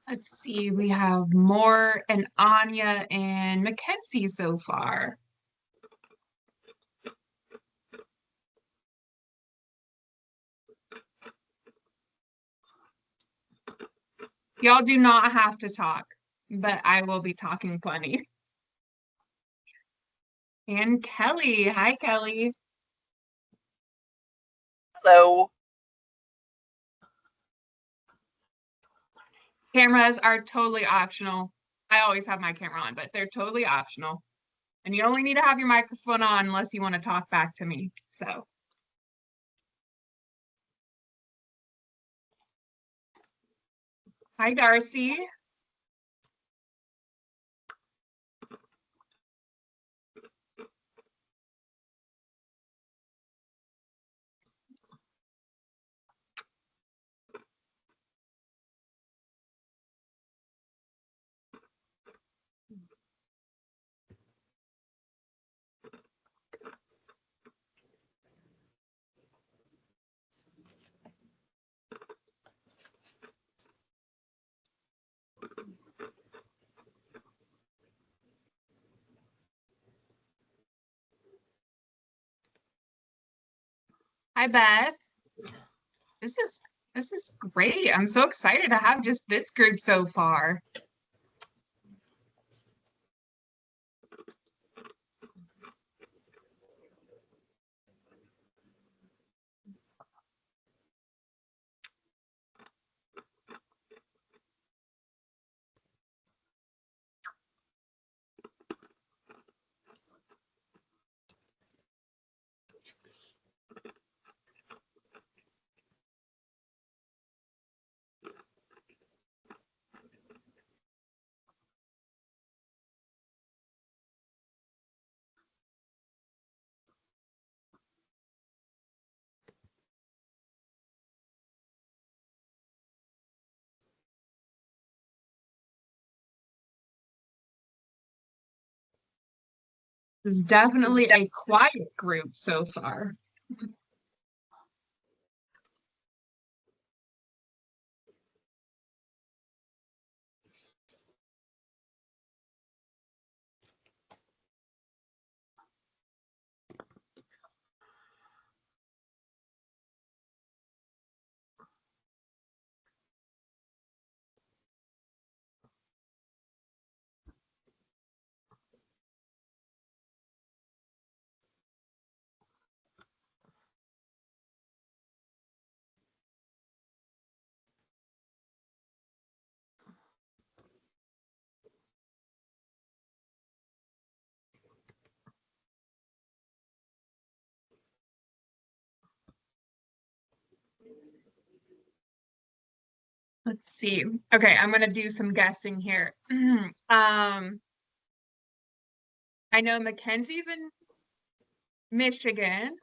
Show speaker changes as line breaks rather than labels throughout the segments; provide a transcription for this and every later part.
Let's see, we have Moore and Anya and Mackenzie so far. Y'all do not have to talk, but I will be talking plenty. And Kelly. Hi, Kelly.
Hello.
Cameras are totally optional. I always have my camera on, but they're totally optional. And you only need to have your microphone on unless you want to talk back to me. So, hi, Darcy. Hi, Beth. This is this is great. I'm so excited to have just this group so far. This is definitely a quiet group so far. Let's see. Okay, I'm gonna do some guessing here. I know Mackenzie's in Michigan.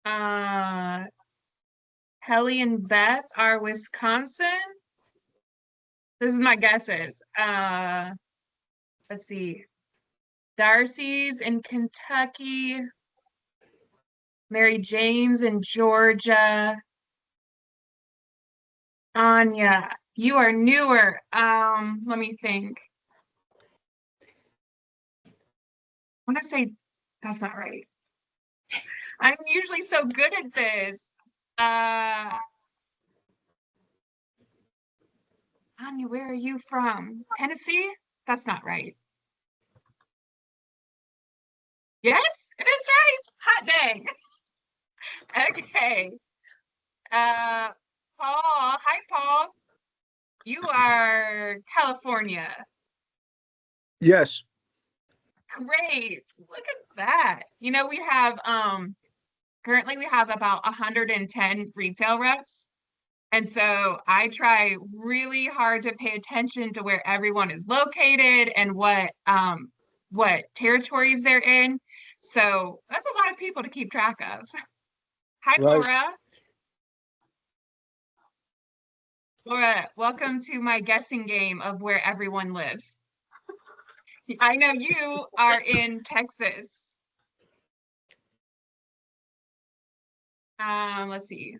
Uh, Helly and Beth are Wisconsin. This is my guesses. Let's see. Darcy's in Kentucky. Mary Jane's in Georgia. Anya, you are newer. Let me think. I'm gonna say that's not right. I'm usually so good at this. Uh, Anya, where are you from? Tennessee? That's not right. Yes, it's right. Hot dang. Okay. Uh, Paul. Hi, Paul. You are California.
Yes.
Great. Look at that. You know, we have currently we have about 110 retail reps. And so I try really hard to pay attention to where everyone is located and what territories they're in. So that's a lot of people to keep track of. Hi,
Right.
Laura. Laura, welcome to my guessing game of where everyone lives. I know you are in Texas. Let's see.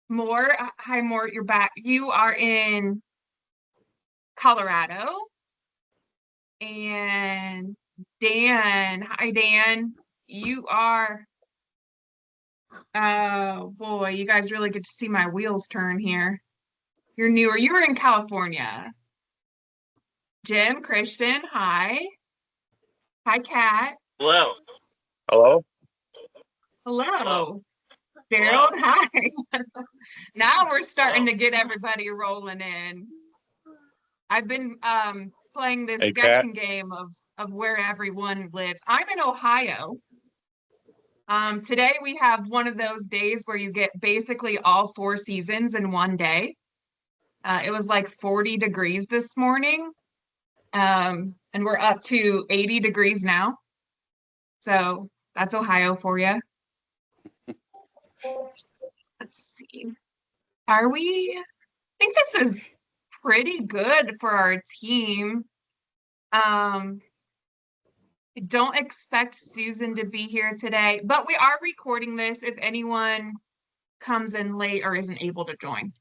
Moore, hi Moore, you're back. You are in Colorado. And Dan, hi Dan. You are, oh boy, you guys really get to see my wheels turn here. You're newer. You were in California. Jim, Christian, hi. Hi, Kat.
Hello. Hello.
Hello.
Hello.
Gerald, hi. Now we're starting to get everybody rolling in. I've been playing this
Hey,
guessing game of where everyone lives. I'm in Ohio. Today we have one of those days where you get basically all 4 seasons in one day. It was like 40 degrees this morning, and we're up to 80 degrees now. So that's Ohio for you. Let's see. Are we? I think this is pretty good for our team. I don't expect Susan to be here today, but we are recording this if anyone comes in late or isn't able to join.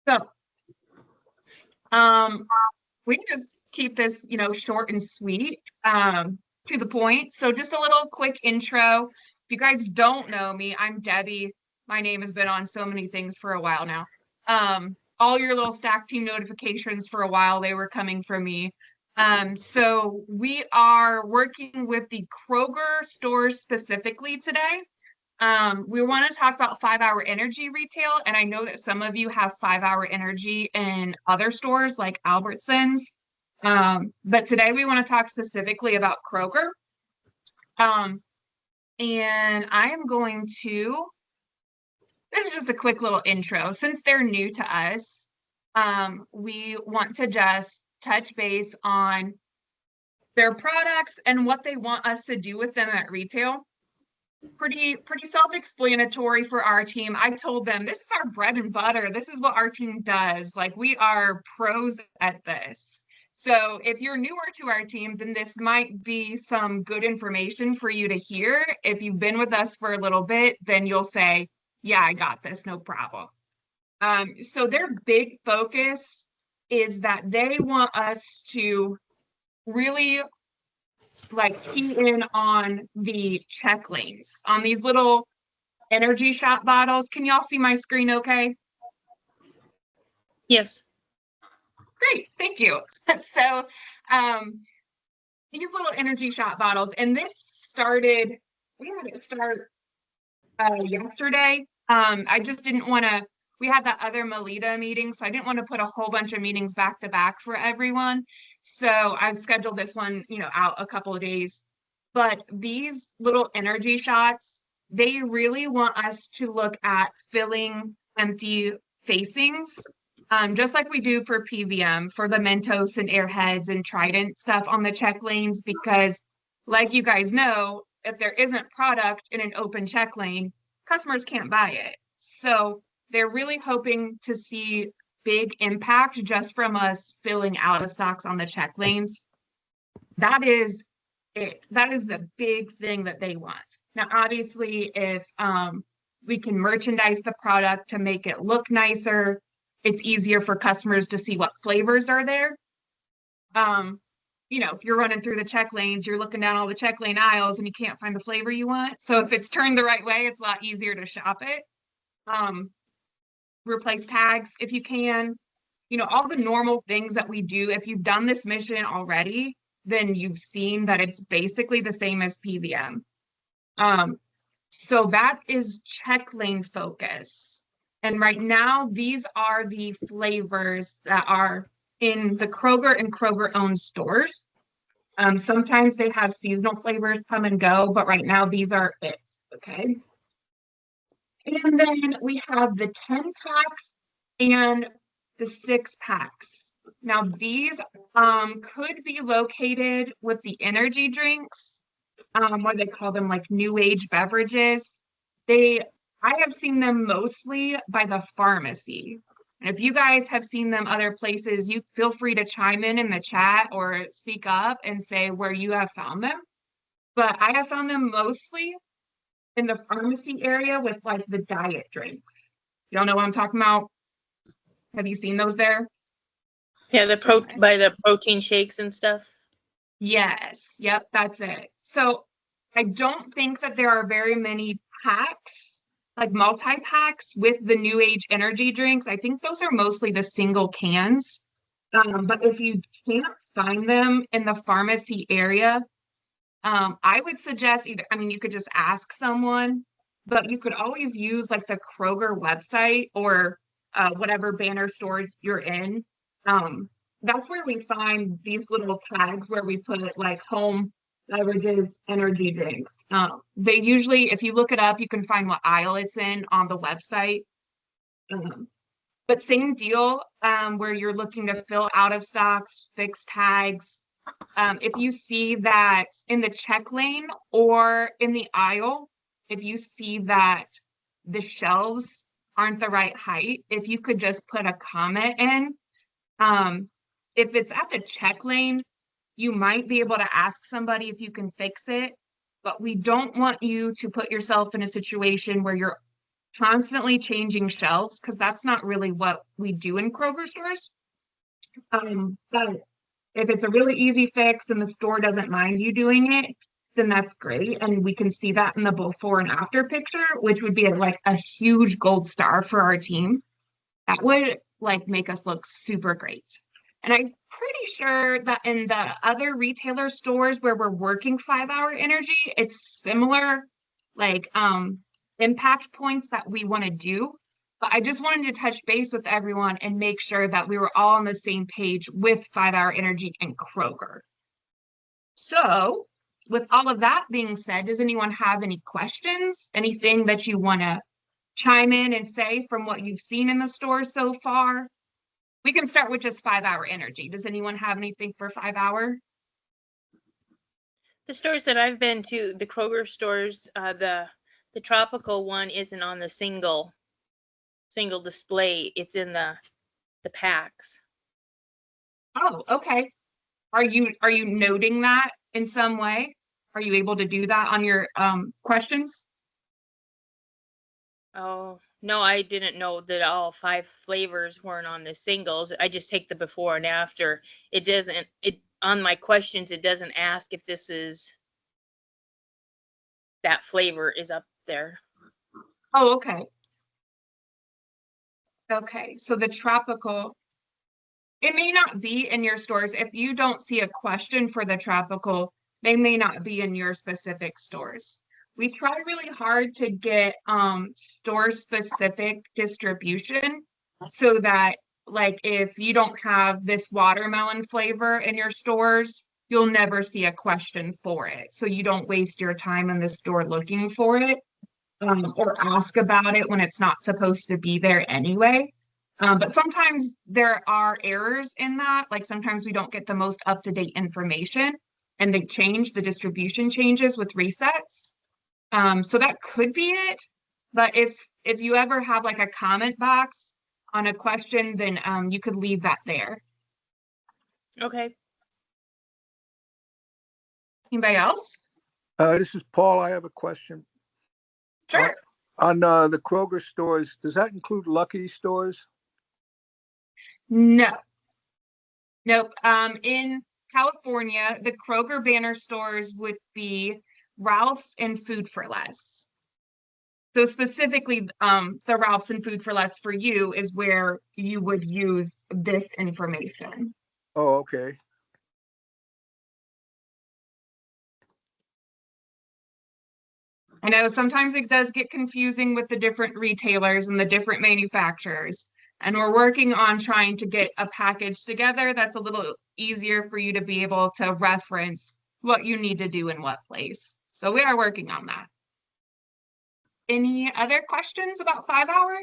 So, we can just keep this, short and sweet, to the point. So just a little quick intro. If you guys don't know me, I'm Debbie. My name has been on so many things for a while now. All your little stack team notifications for a while, they were coming from me. So we are working with the Kroger stores specifically today. We want to talk about 5-Hour Energy retail, and I know that some of you have 5-Hour Energy in other stores like Albertsons. But today we want to talk specifically about Kroger. And I am going to, this is just a quick little intro. Since they're new to us, we want to just touch base on their products and what they want us to do with them at retail. Pretty self-explanatory for our team. I told them this is our bread and butter. This is what our team does. Like, we are pros at this. So if you're newer to our team, then this might be some good information for you to hear. If you've been with us for a little bit, then you'll say, yeah, I got this, no problem. So their big focus is that they want us to really key in on the check lanes, on these little energy shot bottles. Can y'all see my screen okay?
Yes.
Great, thank you. So these little energy shot bottles, and this started, we had it start yesterday. I just didn't want to, we had that other Melita meeting, so I didn't want to put a whole bunch of meetings back to back for everyone. So I scheduled this one, out a couple of days. But these little energy shots, they really want us to look at filling empty facings, just like we do for PVM, for the Mentos and Airheads and Trident stuff on the check lanes, because like you guys know, if there isn't product in an open check lane, customers can't buy it. So they're really hoping to see big impact just from us filling out of stocks on the check lanes. That is it. That is the big thing that they want. Now, obviously, if we can merchandise the product to make it look nicer, it's easier for customers to see what flavors are there. You're running through the check lanes, you're looking down all the check lane aisles and you can't find the flavor you want. So if it's turned the right way, it's a lot easier to shop it. Replace tags if you can. All the normal things that we do. If you've done this mission already, then you've seen that it's basically the same as PVM. So that is check lane focus. And right now, these are the flavors that are in the Kroger and Kroger owned stores. Sometimes they have seasonal flavors come and go, but right now these are it. Okay. And then we have the 10 packs and the 6 packs. Now these could be located with the energy drinks, what they call them, like new age beverages. I have seen them mostly by the pharmacy. And if you guys have seen them other places, you feel free to chime in the chat or speak up and say where you have found them. But I have found them mostly in the pharmacy area with like the diet drinks. Y'all know what I'm talking about? Have you seen those there?
Yeah, by the protein shakes and stuff.
Yes. Yep, that's it. So I don't think that there are very many packs, like multi-packs with the new age energy drinks. I think those are mostly the single cans. But if you can't find them in the pharmacy area, I would suggest you could just ask someone, but you could always use like the Kroger website or whatever banner store you're in. That's where we find these little tags where we put like home beverages, energy drinks. They usually, if you look it up, you can find what aisle it's in on the website. But same deal where you're looking to fill out of stocks, fix tags. If you see that in the check lane or in the aisle, if you see that the shelves aren't the right height, if you could just put a comment in. If it's at the check lane, you might be able to ask somebody if you can fix it, but we don't want you to put yourself in a situation where you're constantly changing shelves, because that's not really what we do in Kroger stores. But if it's a really easy fix and the store doesn't mind you doing it, then that's great. And we can see that in the before and after picture, which would be like a huge gold star for our team. That would like make us look super great. And I'm pretty sure that in the other retailer stores where we're working 5-hour energy, it's similar like impact points that we want to do. But I just wanted to touch base with everyone and make sure that we were all on the same page with 5-hour energy and Kroger. So with all of that being said, does anyone have any questions? Anything that you want to chime in and say from what you've seen in the store so far? We can start with just 5-hour energy. Does anyone have anything for 5-hour?
The stores that I've been to, the Kroger stores, the tropical one isn't on the single display. It's in the packs.
Oh, okay. Are you noting that in some way? Are you able to do that on your questions?
Oh, no, I didn't know that all 5 flavors weren't on the singles. I just take the before and after. On my questions, it doesn't ask if that flavor is up there.
Oh, okay. Okay, so the tropical, it may not be in your stores. If you don't see a question for the tropical, they may not be in your specific stores. We try really hard to get store specific distribution so that like if you don't have this watermelon flavor in your stores, you'll never see a question for it. So you don't waste your time in the store looking for it. or ask about it when it's not supposed to be there anyway. But sometimes there are errors in that. Like sometimes we don't get the most up-to-date information and the distribution changes with resets. So that could be it. But if you ever have like a comment box on a question, then you could leave that there.
Okay.
Anybody else?
This is Paul. I have a question.
Sure.
On the Kroger stores, does that include Lucky stores?
No. Nope. In California, the Kroger banner stores would be Ralph's and Food for Less. So specifically, the Ralph's and Food for Less for you is where you would use this information.
Oh, okay.
I know sometimes it does get confusing with the different retailers and the different manufacturers. And we're working on trying to get a package together that's a little easier for you to be able to reference what you need to do in what place. So we are working on that. Any other questions about 5 Hour?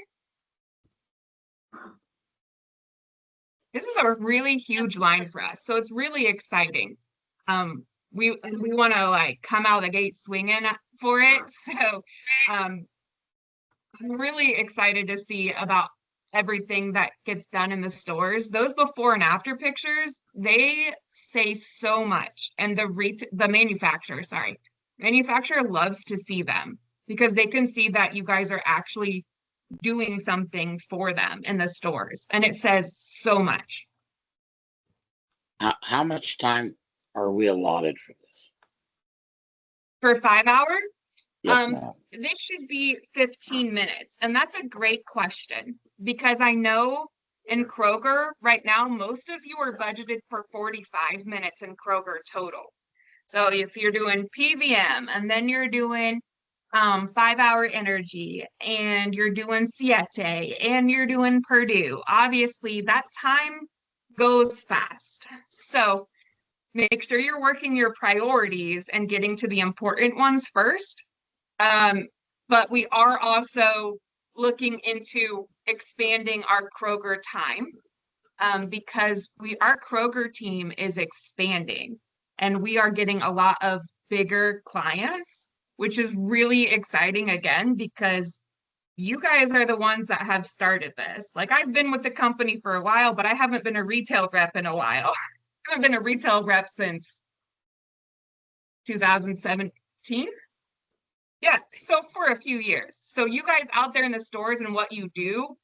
This is a really huge line for us, so it's really exciting. We want to like come out of the gate swinging for it. So I'm really excited to see about everything that gets done in the stores. Those before and after pictures, they say so much. And the manufacturer loves to see them because they can see that you guys are actually doing something for them in the stores. And it says so much.
How much time are we allotted for this?
For 5 Hour,
Yes, ma'am.
this should be 15 minutes. And that's a great question because I know in Kroger right now, most of you are budgeted for 45 minutes in Kroger total. So if you're doing PVM and then you're doing 5 Hour Energy and you're doing Siete and you're doing Purdue, obviously that time goes fast. So make sure you're working your priorities and getting to the important ones first. But we are also looking into expanding our Kroger time because our Kroger team is expanding and we are getting a lot of bigger clients, which is really exciting again, because you guys are the ones that have started this. Like I've been with the company for a while, but I haven't been a retail rep in a while. I haven't been a retail rep since 2017. Yeah, so for a few years. So you guys out there in the stores and what you do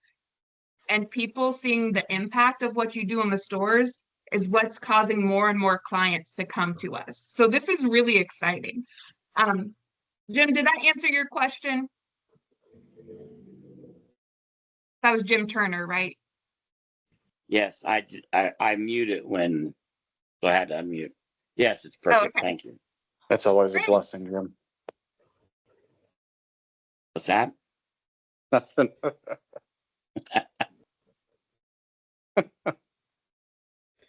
and people seeing the impact of what you do in the stores is what's causing more and more clients to come to us. So this is really exciting. Jim, did that answer your question? That was Jim Turner, right?
Yes, I mute it when, so I had to unmute. Yes, it's perfect.
okay.
Thank you.
That's always a
Great.
blessing, Jim.
What's that?
Nothing.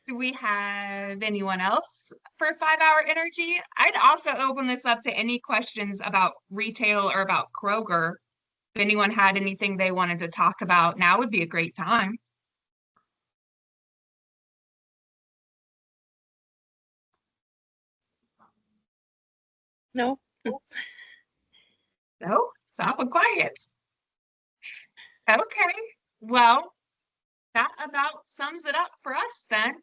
Do we have anyone else for 5 Hour Energy? I'd also open this up to any questions about retail or about Kroger. If anyone had anything they wanted to talk about, now would be a great time.
No.
No, it's awful quiet. Okay, well, that about sums it up for us then.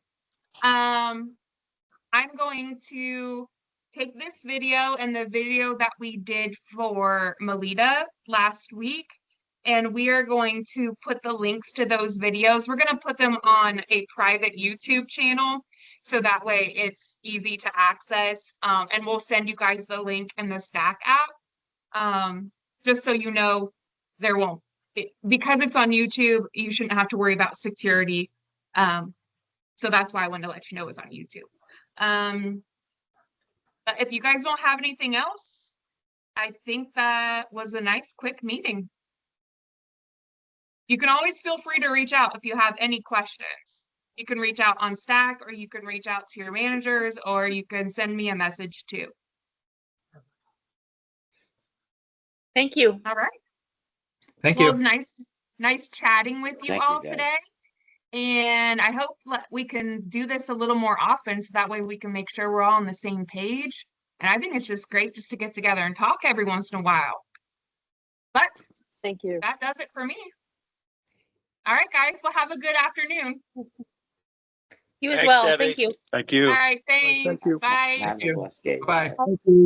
I'm going to take this video and the video that we did for Melita last week, and we are going to put the links to those videos. We're going to put them on a private YouTube channel, so that way it's easy to access, and we'll send you guys the link in the Stack app, just so you know there won't, because it's on YouTube, you shouldn't have to worry about security. So that's why I wanted to let you know it was on YouTube. But if you guys don't have anything else, I think that was a nice quick meeting. You can always feel free to reach out if you have any questions. You can reach out on Stack, or you can reach out to your managers, or you can send me a message too.
Thank you.
All right.
Thank
Well, it
you.
was nice chatting with you
Thank you,
all
guys.
today. And I hope we can do this a little more often so that way we can make sure we're all on the same page. And I think it's just great just to get together and talk every once in a while. But
Thank you.
that does it for me. All right, guys. Well, have a good afternoon.
You as
Thanks,
well.
Debbie.
Thank you.
Thank
All
you.
right. Thanks.
you.
Bye.
Have a
you.
blessed day.
Bye.
Thank you.